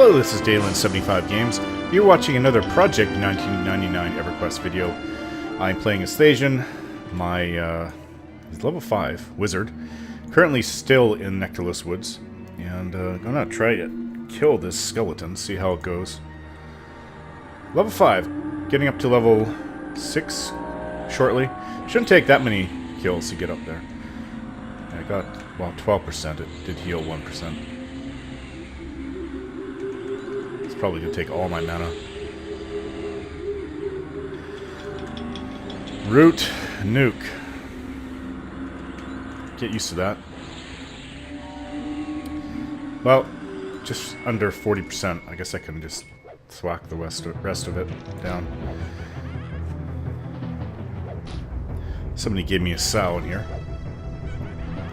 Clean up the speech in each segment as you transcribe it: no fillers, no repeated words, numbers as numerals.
Hello, this is Dalen75 Games. You're watching another Project 1999 EverQuest video. I'm playing as Thasian, my he's level 5 wizard, currently still in Nektulos Woods, and gonna try to kill this skeleton, see how it goes. Level 5, getting up to level 6 shortly. Shouldn't take that many kills to get up there. I got, well, 12%, it did heal 1%. Probably gonna take all my mana. Root nuke. Get used to that. Well, just under 40%. I guess I can just thwack the rest of it down. Somebody gave me a sow in here.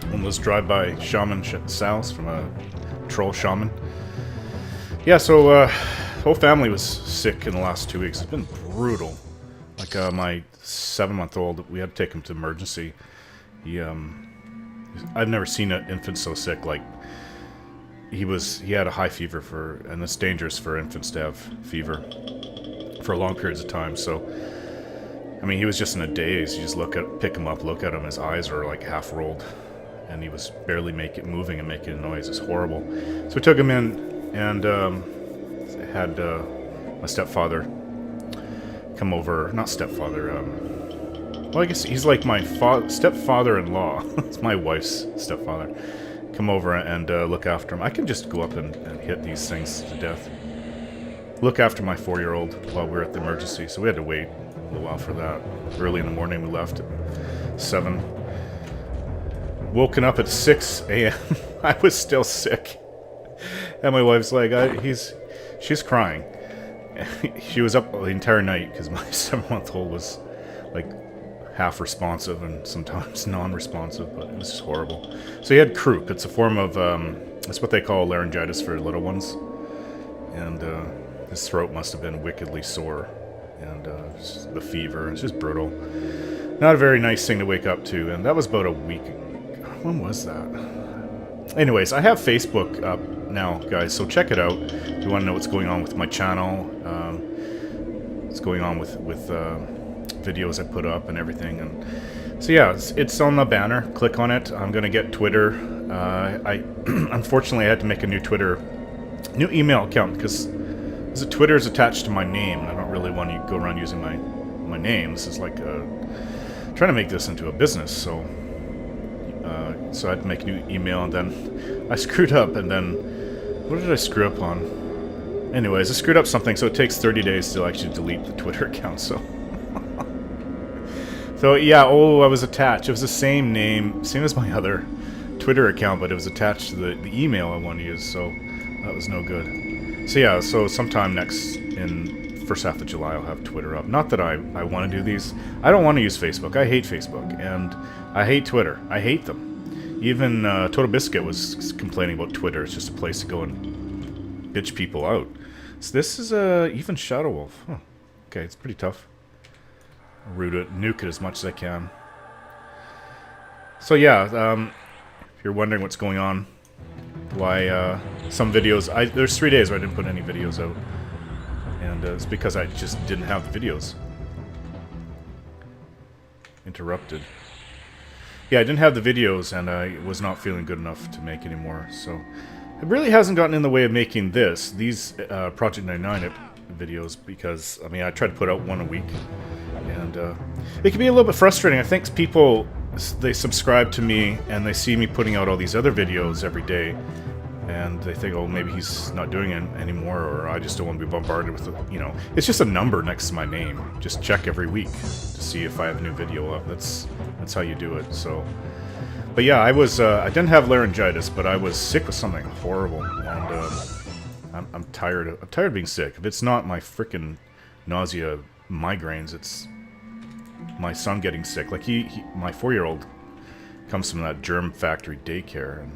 One of those drive-by shaman sows from a troll shaman. Yeah, so whole family was sick in the last 2 weeks. It's been brutal. Like my 7-month-old, we had to take him to emergency. I've never seen an infant so sick. Like he had a high fever and it's dangerous for infants to have fever for long periods of time. So, I mean, he was just in a daze. You just pick him up, look at him, his eyes are like half rolled, and he was barely moving and making a noise. It's horrible. So we took him in. And had my stepfather come over. Not stepfather. Well, I guess he's like my stepfather-in-law. It's my wife's stepfather. Come over and look after him. I can just go up and hit these things to death. Look after my 4-year-old while we're at the emergency. So we had to wait a little while for that. Early in the morning we left at 7. Woken up at 6 a.m. I was still sick. And my wife's like, she's crying. She was up the entire night because my 7-month-old was like half responsive and sometimes non-responsive, but it was just horrible. So he had croup. It's a form of, it's what they call laryngitis for little ones. And his throat must have been wickedly sore. And the fever, it's just brutal. Not a very nice thing to wake up to. And that was about a week. When was that? Anyways, I have Facebook up now, guys, so check it out if you want to know what's going on with my channel, what's going on with videos I put up and everything. And so yeah, it's on the banner. Click on it. I'm gonna get Twitter. I unfortunately I had to make a new email account because Twitter is attached to my name, and I don't really want to go around using my name. This is like trying to make this into a business, so I had to make a new email, and then I screwed up, and then what did I screw up on? Anyways, I screwed up something, so it takes 30 days to actually delete the Twitter account, so so yeah, I was attached. It was the same name, same as my other Twitter account, but it was attached to the email I want to use, so that was no good. So yeah, so sometime in first half of July I'll have Twitter up. Not that I want to do these. I don't want to use Facebook. I hate Facebook, and I hate Twitter. I hate them. Even Total Biscuit was complaining about Twitter. It's just a place to go and bitch people out. So this is even Shadow Wolf. Huh. Okay, it's pretty tough. I'll root it, nuke it as much as I can. So yeah, if you're wondering what's going on, why some videos... there's 3 days where I didn't put any videos out. And it's because I just didn't have the videos. Interrupted. Yeah, I didn't have the videos, and I was not feeling good enough to make any more, so it really hasn't gotten in the way of making these Project 99 videos, because, I mean, I try to put out one a week, and it can be a little bit frustrating. I think people, they subscribe to me, and they see me putting out all these other videos every day, and they think, oh, maybe he's not doing it anymore, or I just don't want to be bombarded with, it's just a number next to my name. Just check every week to see if I have a new video up. That's how you do it. So, but yeah, I didn't have laryngitis, but I was sick with something horrible, and I'm tired of being sick. If it's not my freaking nausea, migraines, it's my son getting sick. Like my 4-year-old comes from that germ factory daycare, and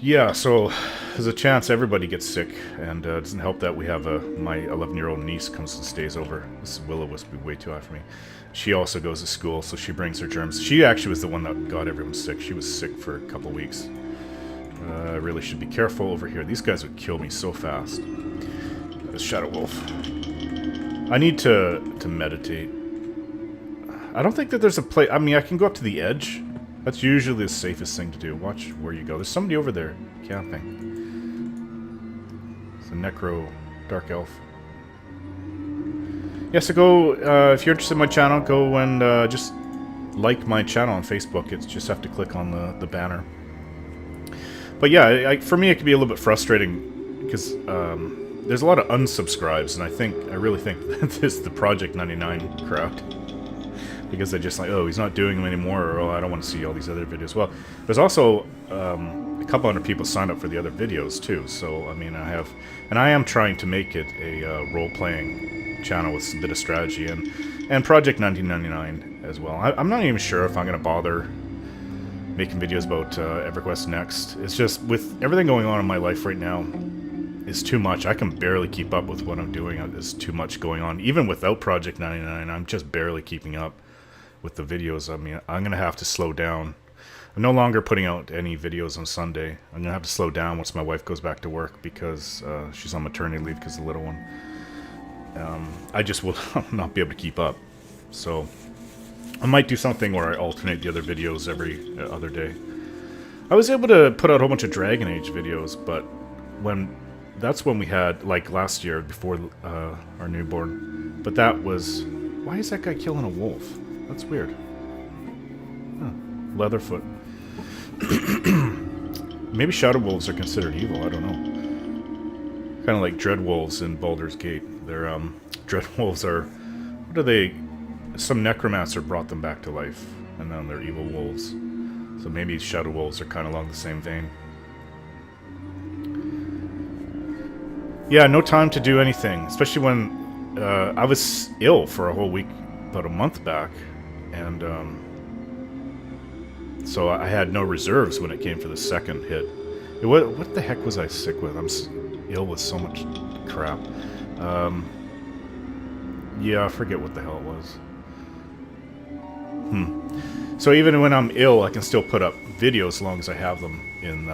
yeah, so there's a chance everybody gets sick, and it doesn't help that we have my 11-year-old niece comes and stays over. This Willow was way too high for me. She also goes to school, so she brings her germs. She actually was the one that got everyone sick. She was sick for a couple weeks. I really should be careful over here. These guys would kill me so fast. This Shadow Wolf. I need to meditate. I don't think that there's a place... I mean, I can go up to the edge. That's usually the safest thing to do. Watch where you go. There's somebody over there camping. It's a Necro Dark Elf. Yeah, so go... if you're interested in my channel, go and just like my channel on Facebook. It's just have to click on the banner. But yeah, for me it can be a little bit frustrating because there's a lot of unsubscribes, and I really think that this is the Project 99 crowd. Because they're just like, oh, he's not doing them anymore, or oh, I don't want to see all these other videos. Well, there's also a couple hundred people signed up for the other videos too. So I mean, I am trying to make it a role-playing channel with a bit of strategy and Project 1999 as well. I'm not even sure if I'm going to bother making videos about EverQuest next. It's just with everything going on in my life right now, it's too much. I can barely keep up with what I'm doing. There's too much going on. Even without Project 99, I'm just barely keeping up with the videos. I mean, I'm going to have to slow down. I'm no longer putting out any videos on Sunday. I'm going to have to slow down once my wife goes back to work because she's on maternity leave because of the little one. I just will not be able to keep up. So I might do something where I alternate the other videos every other day. I was able to put out a whole bunch of Dragon Age videos, but that's when we had, like last year before our newborn. But that was... Why is that guy killing a wolf? That's weird. Huh. Leatherfoot. Maybe Shadow Wolves are considered evil, I don't know. Kind of like Dread Wolves in Baldur's Gate. They're, Dread Wolves are... What are they... Some necromancer brought them back to life, and now they're evil wolves. So maybe Shadow Wolves are kind of along the same vein. Yeah, no time to do anything, especially when I was ill for a whole week about a month back, and so I had no reserves when it came for the second hit. What the heck was I sick with? I'm ill with so much crap. Yeah, I forget what the hell it was. So even when I'm ill, I can still put up videos as long as I have them in...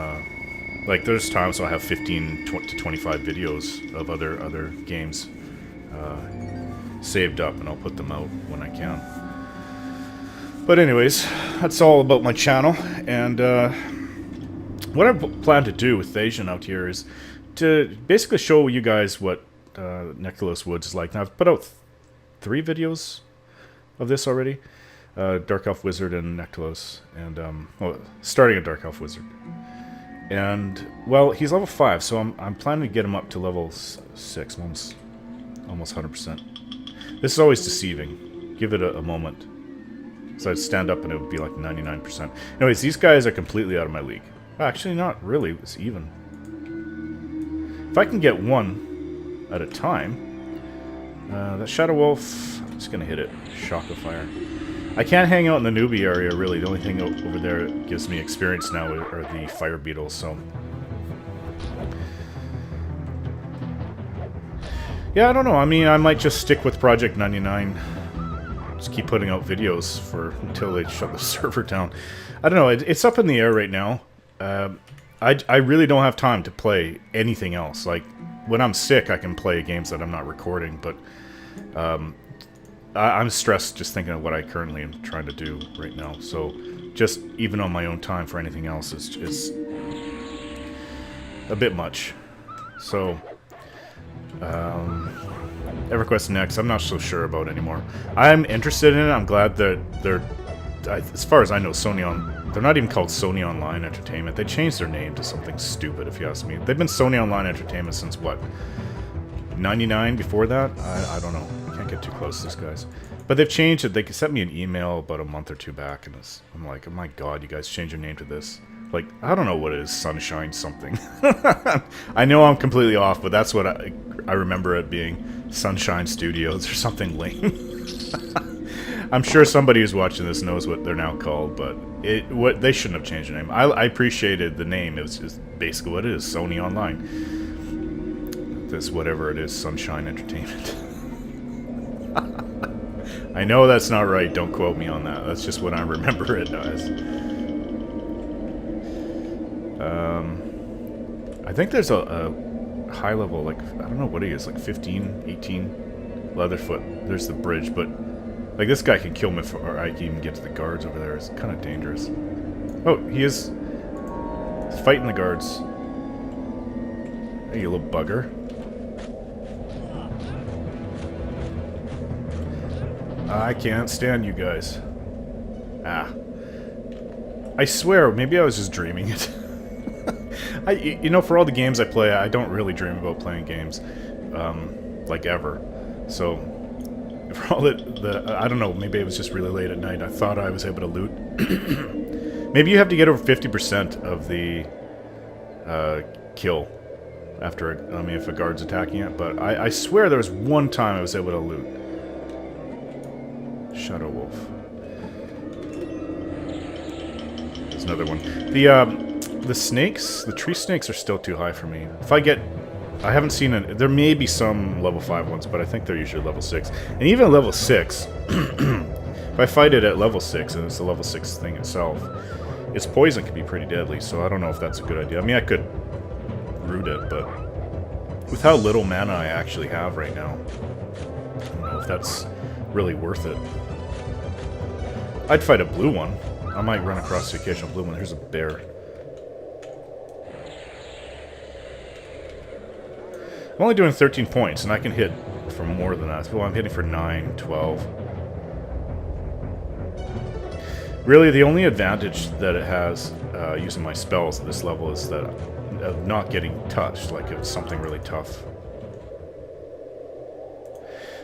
like, there's times when I have 15 to 25 videos of other games saved up, and I'll put them out when I can. But anyways, that's all about my channel, and what I plan to do with Asian out here is to basically show you guys what Nektulos Woods is like. Now, I've put out 3 videos of this already. Dark Elf Wizard and Nektulos, and well, starting a Dark Elf Wizard. And, well, he's level 5, so I'm planning to get him up to level 6, almost 100%. This is always deceiving. Give it a moment. So I'd stand up and it would be like 99%. Anyways, these guys are completely out of my league. Actually, not really. It's even. If I can get one at a time, that Shadow Wolf, I'm just going to hit it. Shock of Fire. I can't hang out in the newbie area, really. The only thing over there that gives me experience now are the fire beetles, so... Yeah, I don't know. I mean, I might just stick with Project 99. Just keep putting out videos until they shut the server down. I don't know. It's up in the air right now. I really don't have time to play anything else. Like, when I'm sick, I can play games that I'm not recording, but... I'm stressed just thinking of what I currently am trying to do right now. So, just even on my own time for anything else is a bit much. So, EverQuest next, I'm not so sure about anymore. I'm interested in it. I'm glad that as far as I know, they're not even called Sony Online Entertainment. They changed their name to something stupid, if you ask me. They've been Sony Online Entertainment since, what, 99 before that? I don't know. Can't get too close to these guys. But they've changed it. They sent me an email about a month or 2 back, and I'm like, oh my god, you guys changed your name to this. Like, I don't know what it is, Sunshine something. I know I'm completely off, but that's what I remember it being. Sunshine Studios or something lame. I'm sure somebody who's watching this knows what they're now called, but they shouldn't have changed the name. I appreciated the name. It was just basically what it is, Sony Online. This, whatever it is, Sunshine Entertainment. I know that's not right, don't quote me on that. That's just what I remember it as. I think there's a high level, like, I don't know what he is, like 15, 18 Leatherfoot. There's the bridge, but like this guy can kill me before I can even get to the guards over there. It's kind of dangerous. Oh, he is fighting the guards. Hey, you little bugger. I can't stand you guys. Ah. I swear, maybe I was just dreaming it. You know, for all the games I play, I don't really dream about playing games, like ever. So, for all the I don't know, maybe it was just really late at night. I thought I was able to loot. Maybe you have to get over 50% of the kill after, I mean, if a guard's attacking it. But I swear there was one time I was able to loot. Shadow Wolf. There's another one. The snakes, the tree snakes are still too high for me. If I get... I haven't seen it. There may be some level 5 ones, but I think they're usually level 6. And even at level 6, if I fight it at level 6, and it's a level 6 thing itself, its poison can be pretty deadly, so I don't know if that's a good idea. I mean, I could root it, but with how little mana I actually have right now, I don't know if that's really worth it. I'd fight a blue one. I might run across the occasional blue one. Here's a bear. I'm only doing 13 points, and I can hit for more than that. Well, I'm hitting for 9, 12. Really, the only advantage that it has using my spells at this level is that of not getting touched, like if it's something really tough.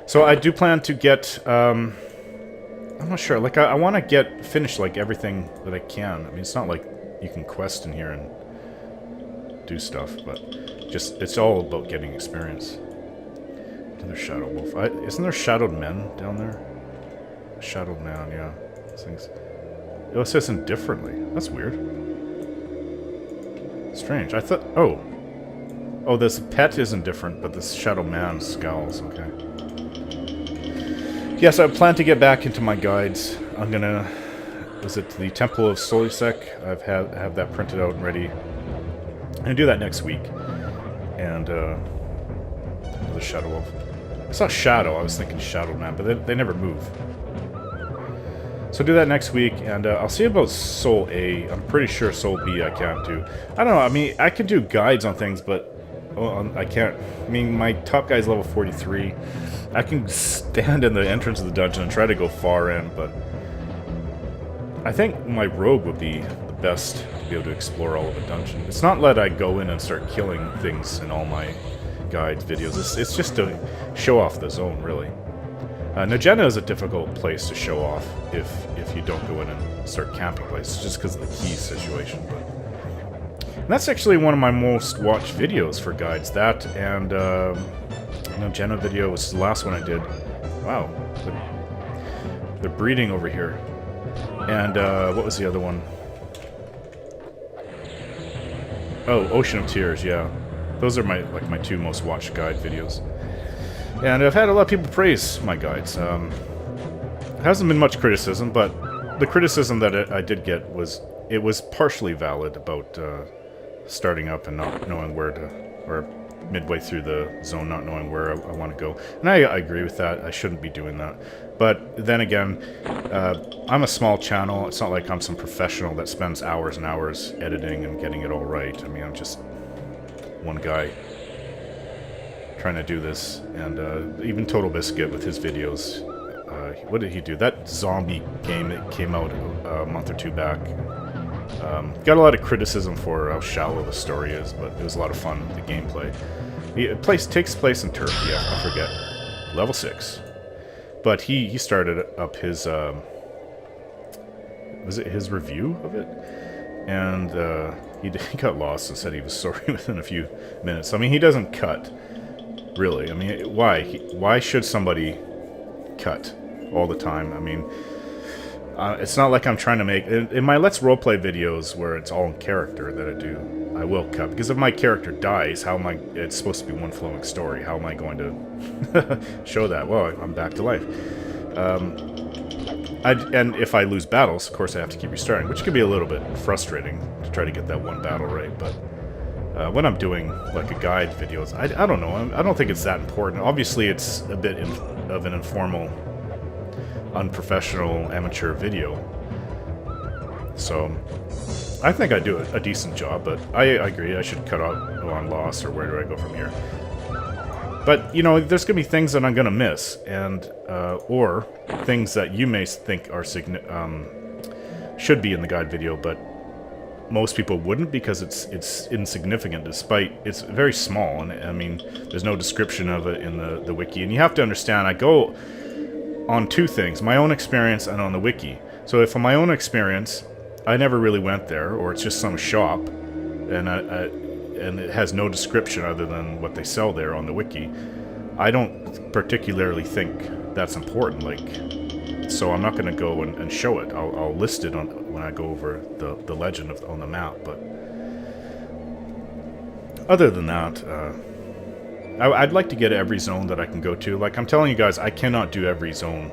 So I do plan to get... I'm not sure. Like, I want to finish, like, everything that I can. I mean, it's not like you can quest in here and do stuff, but... it's all about getting experience. Another Shadow Wolf. Isn't there Shadowed Men down there? Shadowed Man, yeah. Things. It says indifferently. That's weird. Strange. I thought... Oh. Oh, this pet is indifferent, but this Shadowed Man scowls. Okay. Yes, I plan to get back into my guides. I'm gonna... Is it the Temple of Solisek? I have that printed out and ready. I'm gonna do that next week. And, the Shadow Wolf. I saw Shadow, I was thinking Shadow Man, but they never move. So do that next week, and I'll see about Soul A. I'm pretty sure Soul B I can't do. I don't know, I mean, I could do guides on things, but I can't. I mean, my top guy's level 43. I can stand in the entrance of the dungeon and try to go far in, but... I think my rogue would be the best to be able to explore all of a dungeon. It's not that I go in and start killing things in all my guide videos. It's just to show off the zone, really. Najena is a difficult place to show off if you don't go in and start camping places, just because of the key situation. And that's actually one of my most watched videos for guides. That and Najena video was the last one I did. Wow, they're breeding over here. And what was the other one? Oh, Ocean of Tears, yeah. Those are my two most watched guide videos. And I've had a lot of people praise my guides. Hasn't been much criticism, but the criticism that I did get was partially valid about starting up and not knowing where to, or midway through the zone not knowing where I want to go. And I agree with that. I shouldn't be doing that. But then again, I'm a small channel. It's not like I'm some professional that spends hours and hours editing and getting it all right. I mean, I'm just one guy trying to do this. And even Total Biscuit with his videos, what did he do? That zombie game that came out a month or two back, got a lot of criticism for how shallow the story is, but it was a lot of fun, the gameplay. It takes place in Turkey, I forget. Level 6. But he started up his, was it his review of it? And he got lost and said he was sorry within a few minutes. I mean, he doesn't cut, really. I mean, why? Why should somebody cut all the time? I mean, it's not like I'm trying to make... In my Let's Roleplay videos, where it's all in character that I do, I will cut. Because if my character dies, how am I... It's supposed to be one flowing story. How am I going to show that? Well, I'm back to life. And if I lose battles, of course I have to keep restarting, which can be a little bit frustrating to try to get that one battle right, but when I'm doing like a guide videos, I don't know, I don't think it's that important. Obviously it's a bit of an informal, unprofessional, amateur video, so I think I do a decent job, but I agree I should cut out on loss, or where do I go from here. But, you know, there's going to be things that I'm going to miss, and or things that you may think are should be in the guide video, but most people wouldn't, because it's insignificant, despite it's very small, and I mean, there's no description of it in the wiki. And you have to understand, I go on two things, my own experience and on the wiki. So if on my own experience, I never really went there, or it's just some shop, and it has no description other than what they sell there on the wiki, I don't particularly think that's important. Like, so I'm not going to go and show it. I'll list it on when I go over the legend on the map. But other than that, I'd like to get every zone that I can go to. Like I'm telling you guys, I cannot do every zone,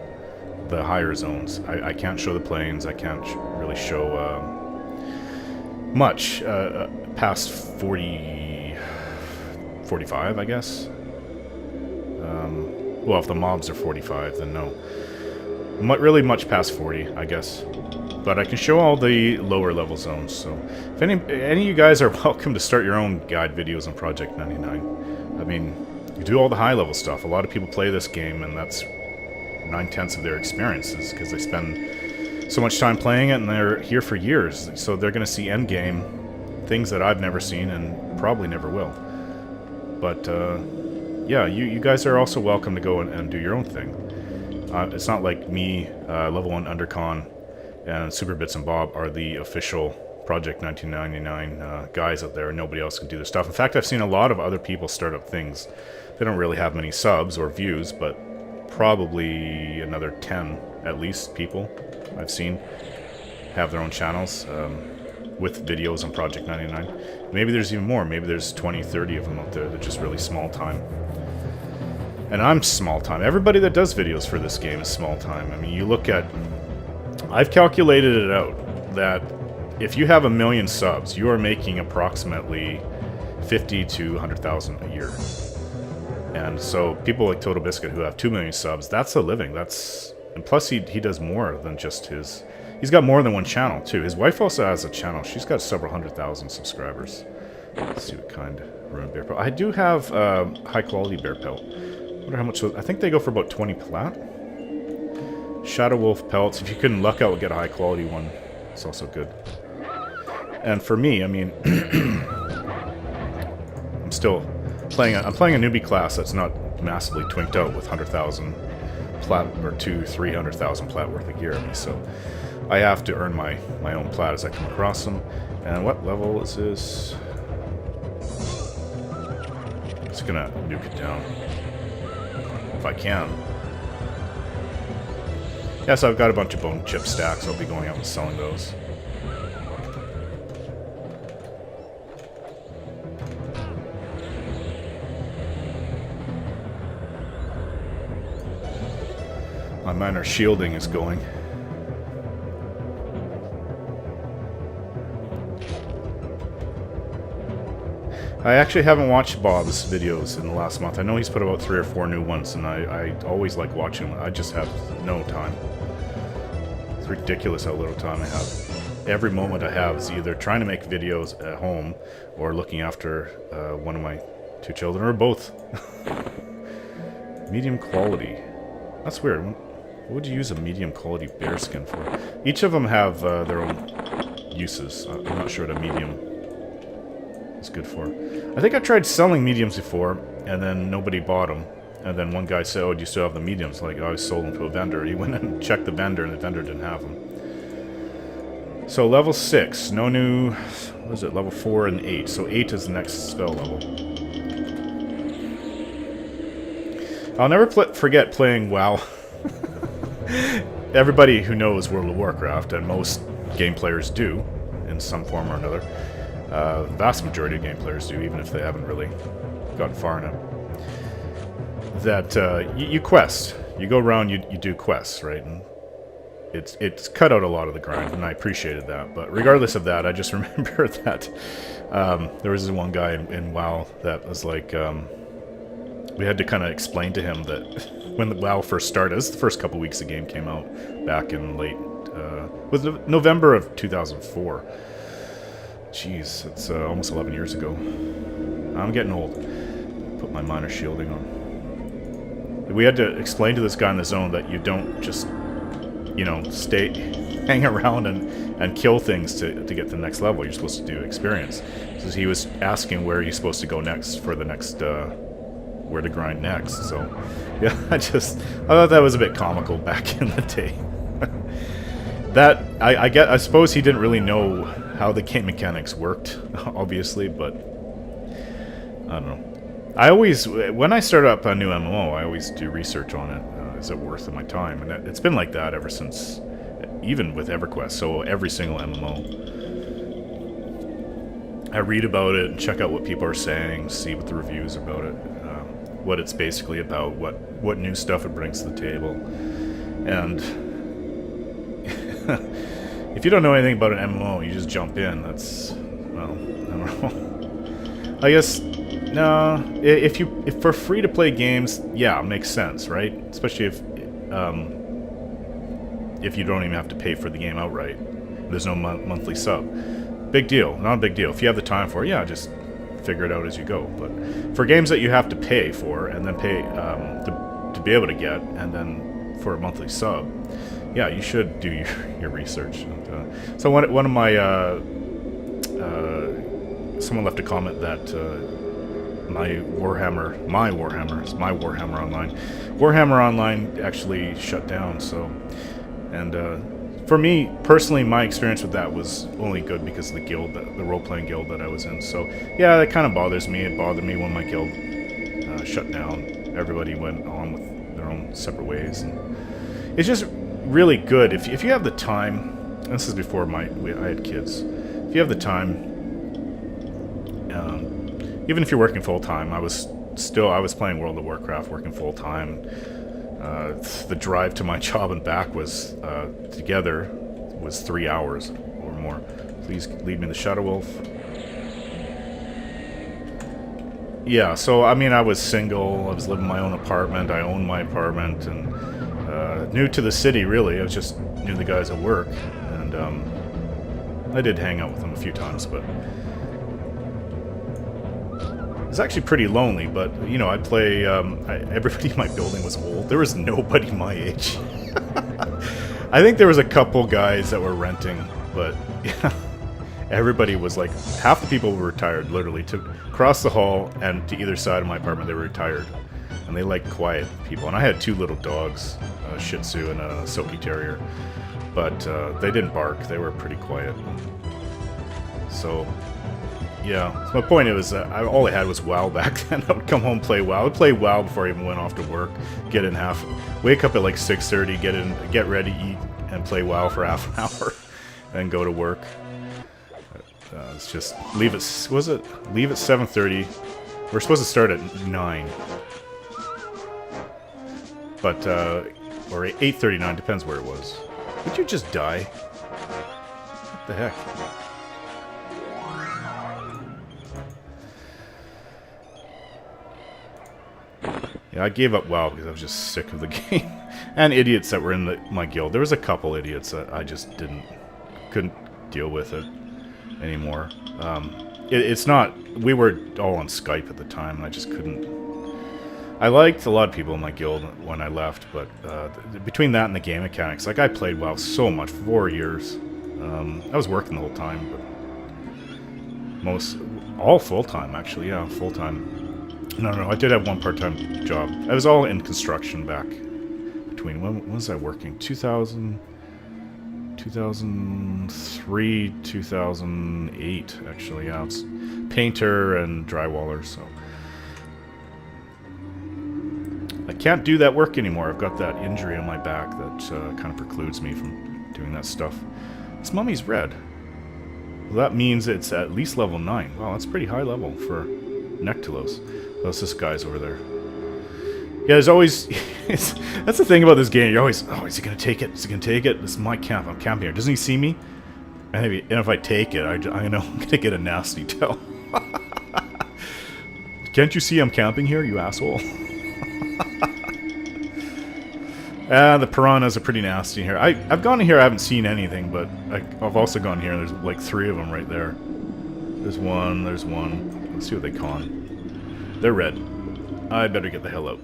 the higher zones. I can't show the plains. I can't really show much past 40, 45, I guess. Well, if the mobs are 45, then no. Really much past 40, I guess. But I can show all the lower level zones, so if any of you guys are welcome to start your own guide videos on Project 99. I mean, you do all the high level stuff. A lot of people play this game, and that's 9/10 of their experiences, because they spend so much time playing it, and they're here for years. So they're going to see end game things that I've never seen, and probably never will. But yeah, you guys are also welcome to go and do your own thing. It's not like me, Level 1 Undercon, and Super Bits and Bob are the official Project 1999 guys out there, and nobody else can do their stuff. In fact, I've seen a lot of other people start up things. They don't really have many subs or views, but probably another 10, at least, people I've seen have their own channels with videos on Project 99. Maybe there's even more. Maybe there's 20, 30 of them out there. They're just really small time. And I'm small time. Everybody that does videos for this game is small time. I mean, you look at... I've calculated it out that if you have 1 million subs, you are making approximately 50 to 100,000 a year. And so people like Total Biscuit who have 2 million subs, that's a living. That's... And plus he does more than just his... He's got more than one channel, too. His wife also has a channel. She's got several 100,000 subscribers. Let's see what kind. Ruined bear pelt. I do have high-quality bear pelt. I wonder how much... I think they go for about 20 plat. Shadow Wolf pelts. If you can luck out and get a high-quality one, it's also good. And for me, I mean... I'm still playing... I'm playing a newbie class that's not massively twinked out with 100,000 plat, or 200,000-300,000 plat worth of gear in me, so... I have to earn my own plat as I come across them. And what level is this? Just gonna nuke it down. If I can. Yes, I've got a bunch of bone chip stacks. I'll be going out and selling those. My minor shielding is going. I actually haven't watched Bob's videos in the last month. I know he's put about 3 or 4 new ones, and I always like watching them. I just have no time. It's ridiculous how little time I have. Every moment I have is either trying to make videos at home or looking after one of my 2 children, or both. Medium quality. That's weird. What would you use a medium quality bearskin for? Each of them have their own uses. I'm not sure what a medium is good for. I think I tried selling mediums before, and then nobody bought them. And then one guy said, "Oh, do you still have the mediums?" Like, oh, I sold them to a vendor. He went and checked the vendor, and the vendor didn't have them. So level 6, no new. What is it? Level 4 and 8. So 8 is the next spell level. I'll never forget playing WoW. Everybody who knows World of Warcraft, and most game players do, in some form or another. The vast majority of game players do, even if they haven't really gotten far enough. That you quest. you go around, you do quests, right? And it's cut out a lot of the grind, and I appreciated that. But regardless of that, I just remember that there was this one guy in WoW that was like, we had to kind of explain to him that when the WoW first started, this is the first couple weeks the game came out back in late, was November of 2004. Jeez, it's almost 11 years ago. I'm getting old. Put my minor shielding on. We had to explain to this guy in the zone that you don't just, you know, hang around and kill things to get to the next level. You're supposed to do experience. So he was asking where you're supposed to go next for the next, where to grind next. So, yeah, I thought that was a bit comical back in the day. I suppose he didn't really know how the game mechanics worked, obviously, but I don't know. When I start up a new MMO, I always do research on it. Is it worth my time? And it's been like that ever since, even with EverQuest. So every single MMO, I read about it and check out what people are saying, see what the reviews are about it, what it's basically about, what new stuff it brings to the table, and if you don't know anything about an MMO, you just jump in. That's, well, I don't know. I guess, no, if for free-to-play games, yeah, it makes sense, right? Especially if you don't even have to pay for the game outright. There's no monthly sub. Big deal, not a big deal. If you have the time for it, yeah, just figure it out as you go. But for games that you have to pay for, and then pay to be able to get, and then for a monthly sub, yeah, you should do your research. And, so one of my someone left a comment that my Warhammer Online actually shut down. So, and for me personally, my experience with that was only good because of the guild, the role-playing guild that I was in. So yeah, that kind of bothers me. It bothered me when my guild shut down. Everybody went on with their own separate ways, and it's just really good if you have the time. And this is before I had kids. If you have the time, even if you're working full time, I was playing World of Warcraft, working full time. The drive to my job and back was together was 3 hours or more. Please leave me the Shadow Wolf. Yeah, so I mean, I was single. I was living in my own apartment. I owned my apartment, and new to the city, really. I just knew the guys at work, and I did hang out with them a few times, but it was actually pretty lonely. But, you know, I'd play, everybody in my building was old. There was nobody my age. I think there was a couple guys that were renting, but, yeah, everybody was like, half the people were retired, literally. To cross the hall and to either side of my apartment, they were retired. And they like quiet people. And I had 2 little dogs, a Shih Tzu and a Silky Terrier. But they didn't bark. They were pretty quiet. So, yeah. So my point is, all I had was WoW back then. I would come home, play WoW. I would play WoW before I even went off to work. Get in wake up at like 6:30, get ready, eat, and play WoW for half an hour. Then go to work. It's just, leave at 7:30. We're supposed to start at 9. But, or 8:39, depends where it was. Would you just die? What the heck? Yeah, I gave up WoW because I was just sick of the game. And idiots that were in my guild. There was a couple idiots that I just couldn't deal with it anymore. It's not, we were all on Skype at the time, and I just couldn't. I liked a lot of people in my guild when I left, but between that and the game mechanics, like, I played WoW so much, 4 years. I was working the whole time, but all full-time, actually, yeah, full-time. No, I did have one part-time job. I was all in construction back between, when was I working? 2003, 2008, actually, yeah. It's painter and drywaller, so. I can't do that work anymore. I've got that injury on my back that kind of precludes me from doing that stuff. This mummy's red. Well, that means it's at least level 9. Wow, that's pretty high level for Nektulos. That's this guy's over there. Yeah, there's always... that's the thing about this game. You're always, oh, is he going to take it? Is he going to take it? This is my camp. I'm camping here. Doesn't he see me? And if I take it, I know I'm going to get a nasty tell. Can't you see I'm camping here, you asshole? The piranhas are pretty nasty here. I've gone in here, I haven't seen anything, but I've also gone here, and there's like 3 of them right there. There's one. Let's see what they con. They're red. I better get the hell out.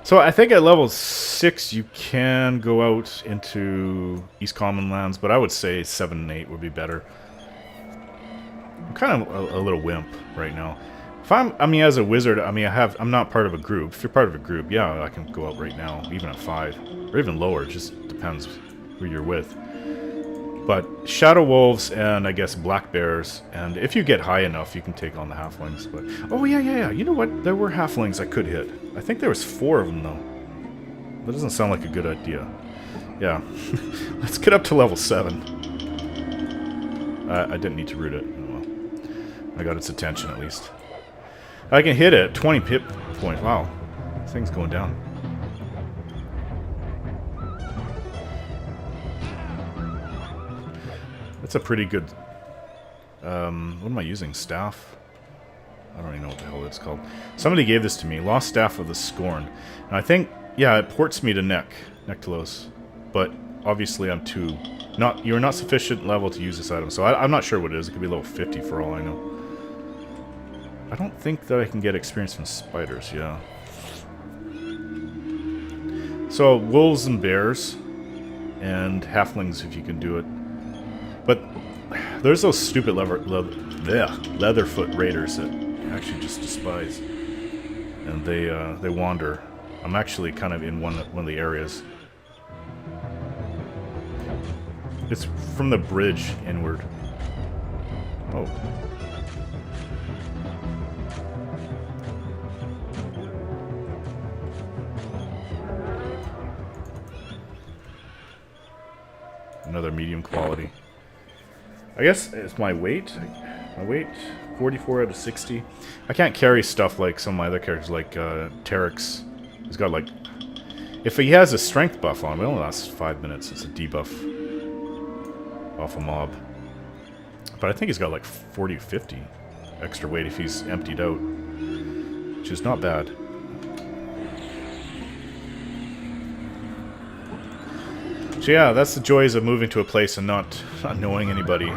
So I think at level 6 you can go out into East Commonlands, but I would say 7 and 8 would be better. I'm kind of a little wimp right now. If I mean, as a wizard, I mean, I'm not part of a group. If you're part of a group, yeah, I can go out right now, even at 5, or even lower. It just depends who you're with. But shadow wolves and I guess black bears, and if you get high enough, you can take on the halflings. But oh yeah. You know what? There were halflings I could hit. I think there was 4 of them though. That doesn't sound like a good idea. Yeah, let's get up to level 7. I didn't need to root it. Oh, well. I got its attention at least. I can hit it. 20 pip point. Wow, this thing's going down. That's a pretty good... what am I using? Staff? I don't even know what the hell it's called. Somebody gave this to me. Lost Staff of the Scorn. And I think, yeah, it ports me to Nektulos. But obviously I'm too... You're not sufficient level to use this item. So I'm not sure what it is. It could be level 50 for all I know. I don't think that I can get experience from spiders, yeah. So, wolves and bears. And halflings if you can do it. But there's those stupid leatherfoot raiders that I actually just despise. And they wander. I'm actually kind of in one of the areas. It's from the bridge inward. Oh. Another medium quality. I guess it's my weight. My weight, 44 out of 60. I can't carry stuff like some of my other characters, like Terex. He's got like... If he has a strength buff on him, it only lasts 5 minutes. It's a debuff off a mob. But I think he's got like 40 or 50 extra weight if he's emptied out. Which is not bad. So yeah, that's the joys of moving to a place and not knowing anybody.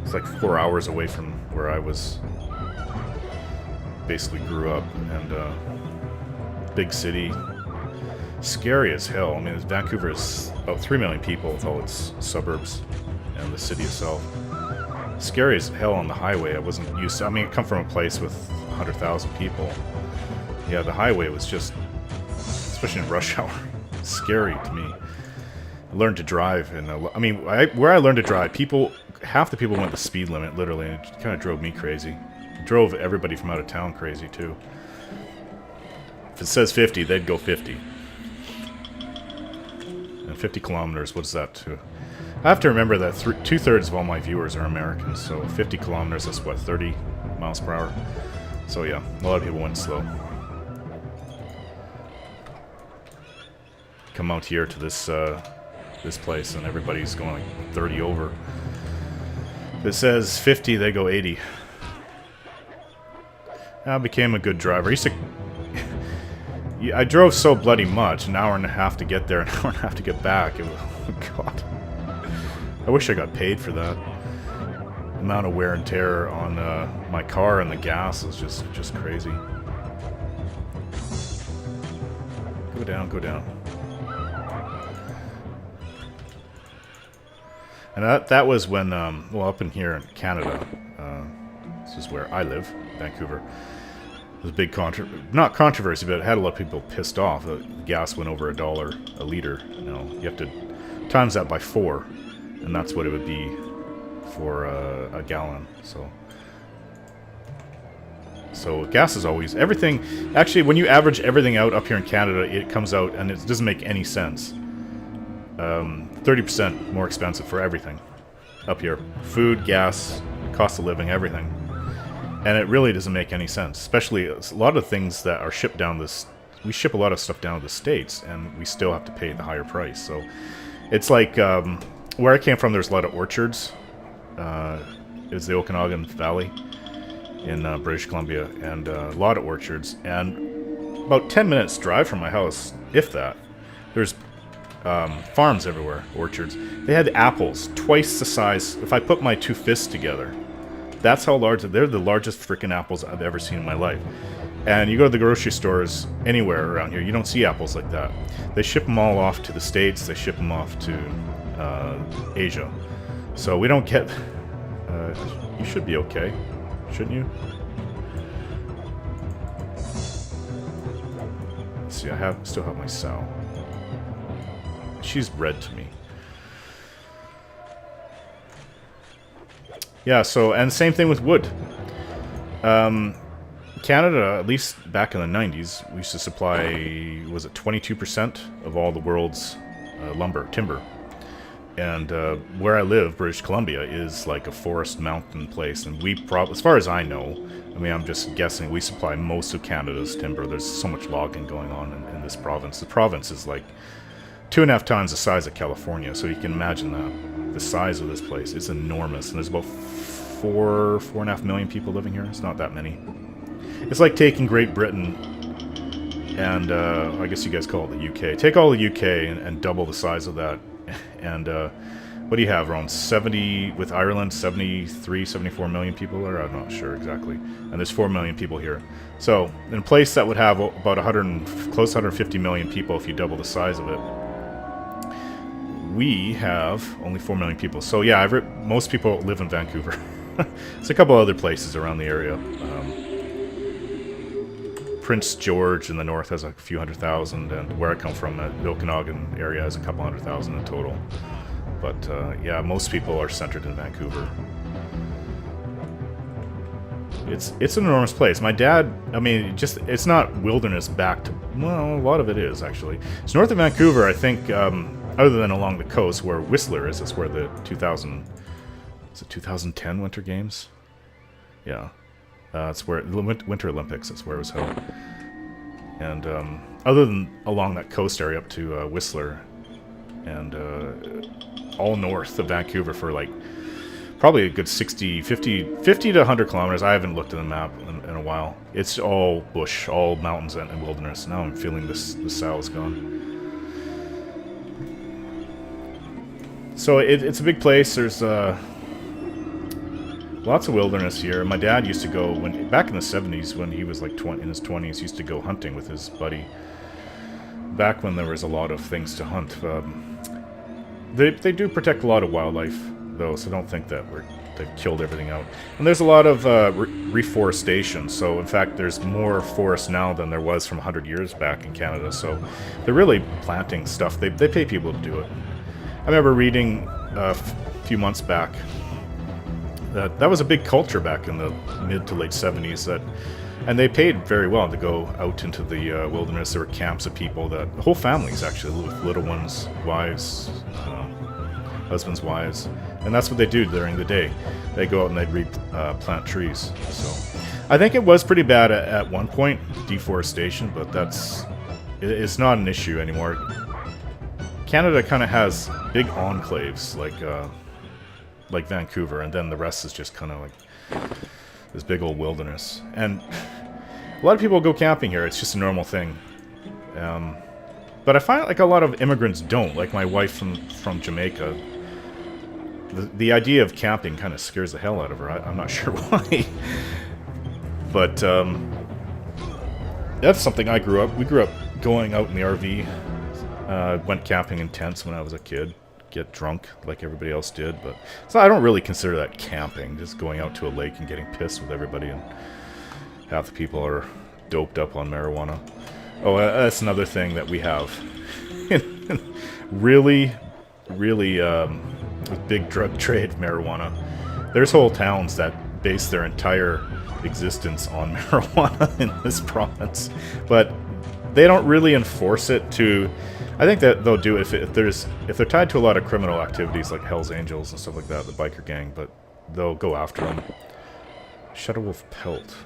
It's like 4 hours away from where I was. Basically grew up, and big city. Scary as hell. I mean, Vancouver is about 3 million people with all its suburbs and the city itself. Scary as hell on the highway. I wasn't used to... I mean, I come from a place with 100,000 people. Yeah, the highway was just... Especially in rush hour. Scary to me. I learned to drive, and I mean, where I learned to drive, half the people went the speed limit, literally, and it kind of drove me crazy. It drove everybody from out of town crazy, too. If it says 50, they'd go 50. And 50 kilometers, what's that to? I have to remember that 2/3 of all my viewers are Americans, so 50 kilometers, that's what, 30 miles per hour? So yeah, a lot of people went slow. Come out here to this this place, and everybody's going like 30 over. If it says 50, they go 80. I became a good driver. I used to... I drove so bloody much, an hour and a half to get there, an hour and a half to get back. It was, oh god. I wish I got paid for that. The amount of wear and tear on my car and the gas is just crazy. Go down, go down. And that was when, well, up in here in Canada, this is where I live, Vancouver. It was a big not controversy, but it had a lot of people pissed off. The gas went over $1 a liter. You know, you have to times that by 4, and that's what it would be for a gallon. So gas is always everything. Actually, when you average everything out up here in Canada, it comes out and it doesn't make any sense. 30% more expensive for everything up here. Food, gas, cost of living, everything. And it really doesn't make any sense, especially a lot of things that are shipped down this. We ship a lot of stuff down to the States, and we still have to pay the higher price. So it's like where I came from. There's a lot of orchards. It's the Okanagan Valley in British Columbia, and a lot of orchards. And about 10 minutes drive from my house, if that, there's farms everywhere, orchards. They had apples twice the size. If I put my two fists together, that's how large. They're the largest freaking apples I've ever seen in my life. And you go to the grocery stores anywhere around here, you don't see apples like that. They ship them all off to the States. They ship them off to Asia. So we don't get... you should be okay, shouldn't you? Let's see, I still have my sow. She's red to me. Yeah, so, and same thing with wood. Canada, at least back in the 90s, we used to supply, was it 22% of all the world's timber. And where I live, British Columbia, is like a forest mountain place. And we as far as I know, I mean, I'm just guessing, we supply most of Canada's timber. There's so much logging going on in this province. The province is like 2.5 times the size of California, so you can imagine that. The size of this place is enormous, and there's about 4.5 million people living here. It's not that many. It's like taking Great Britain and, I guess you guys call it the UK. Take all the UK and double the size of that, and what do you have, around 70, with Ireland, 73, 74 million people, or I'm not sure exactly. And there's 4 million people here. So, in a place that would have about close to 150 million people if you double the size of it, we have only 4 million people. So yeah, most people live in Vancouver. There's a couple other places around the area. Prince George in the north has a few 100,000, and where I come from, the Okanagan area has a couple 100,000 in total. But yeah, most people are centered in Vancouver. It's an enormous place. My dad, I mean, it's not wilderness backed. Well, a lot of it is, actually. It's north of Vancouver, I think. Other than along the coast where Whistler is, that's where the 2010 Winter Games? Yeah. It's where the Winter Olympics, that's where it was held. And other than along that coast area up to Whistler and all north of Vancouver for like probably a good 50 to 100 kilometers. I haven't looked at the map in a while. It's all bush, all mountains and wilderness. Now I'm feeling the sow is gone. So it's a big place. There's lots of wilderness here. My dad used to go back in the 70s when he was like in his 20s. Used to go hunting with his buddy. Back when there was a lot of things to hunt. They do protect a lot of wildlife though, so don't think that they've killed everything out. And there's a lot of reforestation. So in fact, there's more forest now than there was from 100 years back in Canada. So they're really planting stuff. They pay people to do it. I remember reading a few months back that was a big culture back in the mid to late 70s, and they paid very well to go out into the wilderness. There were camps of people the whole families actually, with little ones, wives, husbands, wives, and that's what they do during the day. They go out and they'd plant trees. So I think it was pretty bad at one point, deforestation, but it's not an issue anymore. Canada kind of has big enclaves like Vancouver, and then the rest is just kind of like this big old wilderness. And a lot of people go camping here. It's just a normal thing. But I find like a lot of immigrants don't. Like my wife from Jamaica, the idea of camping kind of scares the hell out of her. I'm not sure why. But that's something I grew up. We grew up going out in the RV. Went camping in tents when I was a kid. Get drunk like everybody else did, but I don't really consider that camping. Just going out to a lake and getting pissed with everybody, and half the people are doped up on marijuana. Oh, that's another thing that we have. really, with big drug trade, marijuana. There's whole towns that base their entire existence on marijuana in this province, but they don't really enforce it to. I think that they'll do it if they're tied to a lot of criminal activities like Hell's Angels and stuff like that, the biker gang, but they'll go after them. Shadow Wolf Pelt.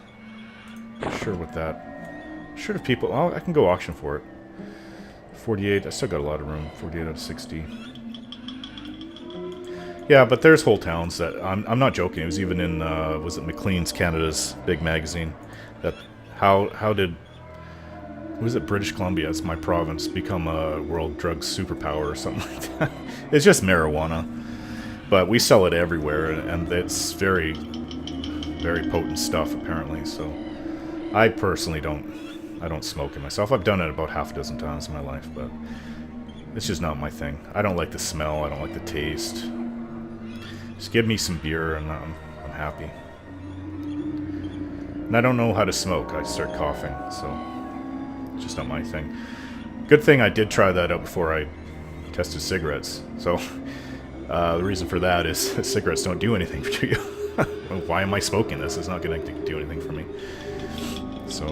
Not sure what that... Sure if people... Oh, I can go auction for it. 48. I still got a lot of room. 48 out of 60. Yeah, but there's whole towns that... I'm not joking. It was even in... was it Maclean's, Canada's big magazine? That... How did... Was it British Columbia? It's my province. Become a world drug superpower or something like that. It's just marijuana. But we sell it everywhere, and it's very, very potent stuff, apparently. So, I personally don't smoke it myself. I've done it about half a dozen times in my life, but it's just not my thing. I don't like the smell. I don't like the taste. Just give me some beer, and I'm happy. And I don't know how to smoke. I start coughing, so it's just not my thing. Good thing I did try that out before I tested cigarettes. So. The reason for that is cigarettes don't do anything to you. Why am I smoking this? It's not going to do anything for me. So,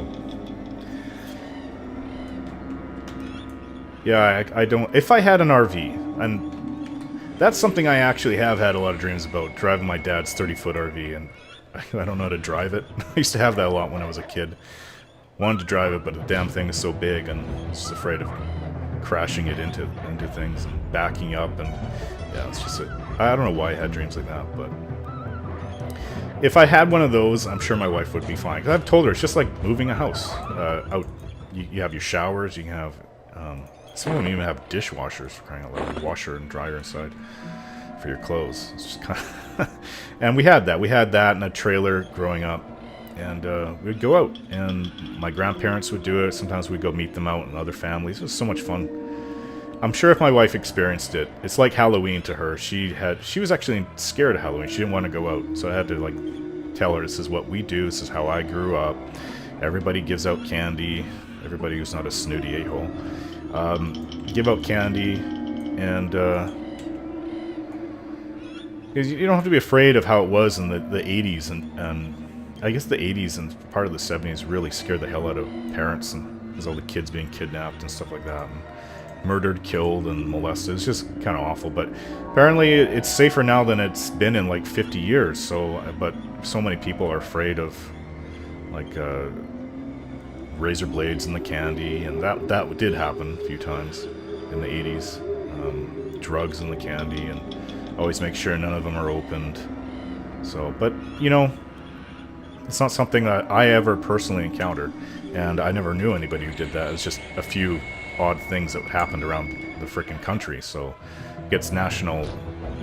yeah, I don't... If I had an RV, and that's something I actually have had a lot of dreams about, driving my dad's 30-foot RV, and I don't know how to drive it. I used to have that a lot when I was a kid. Wanted to drive it, but the damn thing is so big, and I was just afraid of crashing it into things and backing up, and yeah, it's just I don't know why I had dreams like that, but if I had one of those, I'm sure my wife would be fine. 'Cause I've told her it's just like moving a house out. You have your showers, you can have some of them even have dishwashers, for crying out loud, washer and dryer inside for your clothes. It's just kind of and we had that in a trailer growing up. And we'd go out, and my grandparents would do it. Sometimes we'd go meet them out and other families. It was so much fun. I'm sure if my wife experienced it, it's like Halloween to her. She was actually scared of Halloween. She didn't want to go out, so I had to like tell her, this is what we do. This is how I grew up. Everybody gives out candy. Everybody who's not a snooty a-hole. Give out candy, and you don't have to be afraid of how it was in the 80s and I guess the 80s and part of the 70s really scared the hell out of parents, and there's all the kids being kidnapped and stuff like that, and murdered, killed, and molested. It's just kind of awful, but apparently it's safer now than it's been in like 50 years, so, but so many people are afraid of, like, razor blades in the candy, and that did happen a few times in the 80s. Drugs in the candy, and always make sure none of them are opened. So, but, you know, it's not something that I ever personally encountered, and I never knew anybody who did that. It's just a few odd things that happened around the frickin' country, so it gets national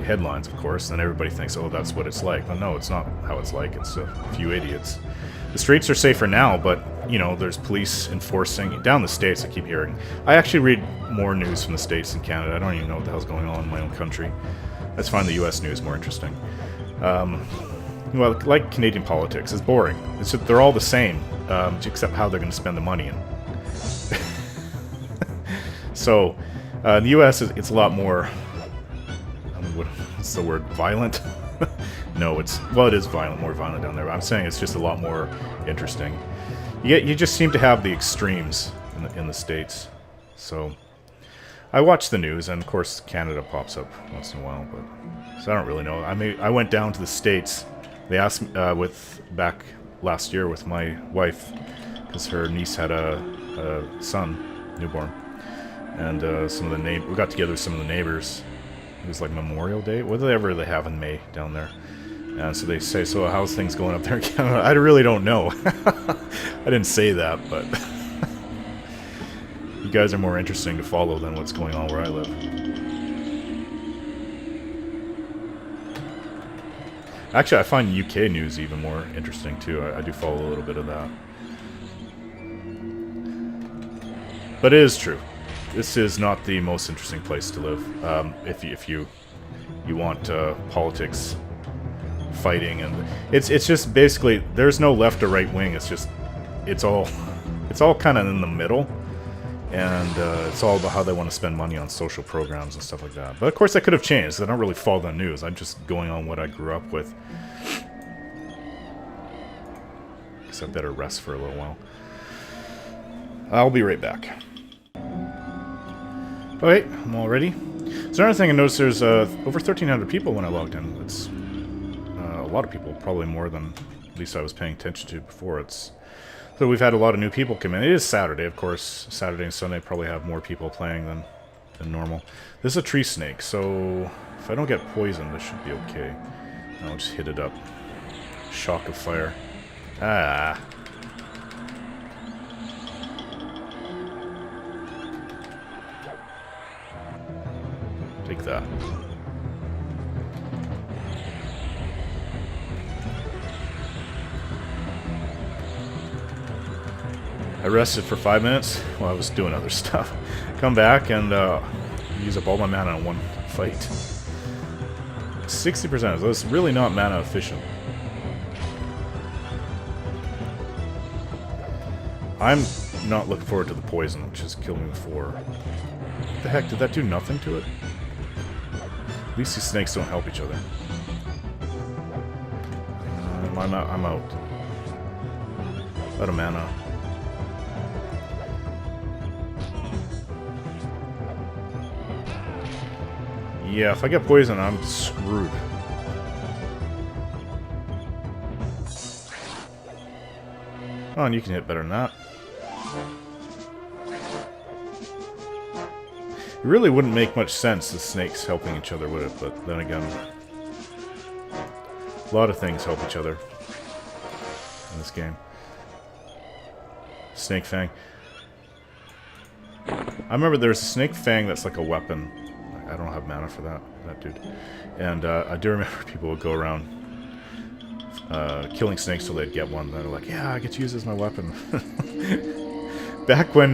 headlines, of course, and everybody thinks, oh, that's what it's like. But no, it's not how it's like. It's a few idiots. The streets are safer now, but, you know, there's police enforcing. Down in the States, I keep hearing. I actually read more news from the States than Canada. I don't even know what the hell's going on in my own country. I just find the U.S. news more interesting. Well, like Canadian politics, it's boring. It's just, they're all the same, except how they're going to spend the money. So, in the U.S., it's a lot more, what's the word, violent? No, it is violent, more violent down there, but I'm saying it's just a lot more interesting. You just seem to have the extremes in the States. So, I watch the news, and of course Canada pops up once in a while, but so I don't really know. I went down to the States. They asked me, back last year with my wife, because her niece had a son, newborn, and we got together with some of the neighbors. It was like Memorial Day, whatever they have in May down there. And so they say, so how's things going up there in Canada? I really don't know. I didn't say that, but you guys are more interesting to follow than what's going on where I live. Actually, I find UK news even more interesting, too. I do follow a little bit of that. But it is true. This is not the most interesting place to live. If you want politics, fighting, and it's just basically there's no left or right wing. It's all kind of in the middle, and it's all about how they want to spend money on social programs and stuff like that. But of course, that could have changed. I don't really follow the news. I'm just going on what I grew up with. Guess I better rest for a little while. I'll be right back. Alright, I'm all ready. So another thing I noticed, there's over 1,300 people when I logged in. It's a lot of people, probably more than least I was paying attention to before. So we've had a lot of new people come in. It is Saturday, of course. Saturday and Sunday probably have more people playing than normal. This is a tree snake, so if I don't get poisoned, this should be okay. I'll just hit it up. Shock of fire. Ah. Take that. I rested for 5 minutes while I was doing other stuff. Come back and use up all my mana in one fight. 60%, so it's really not mana efficient. I'm not looking forward to the poison, which is killing me before. What the heck, did that do nothing to it? At least these snakes don't help each other. I'm out. Out of mana. Yeah, if I get poisoned, I'm screwed. Oh, and you can hit better than that. It really wouldn't make much sense, the snakes helping each other, would it? But then again, a lot of things help each other in this game. Snake Fang. I remember there's a Snake Fang that's like a weapon. I don't have mana for that dude. And I do remember people would go around killing snakes till they'd get one. They're like, yeah, I get to use this as my weapon. Back when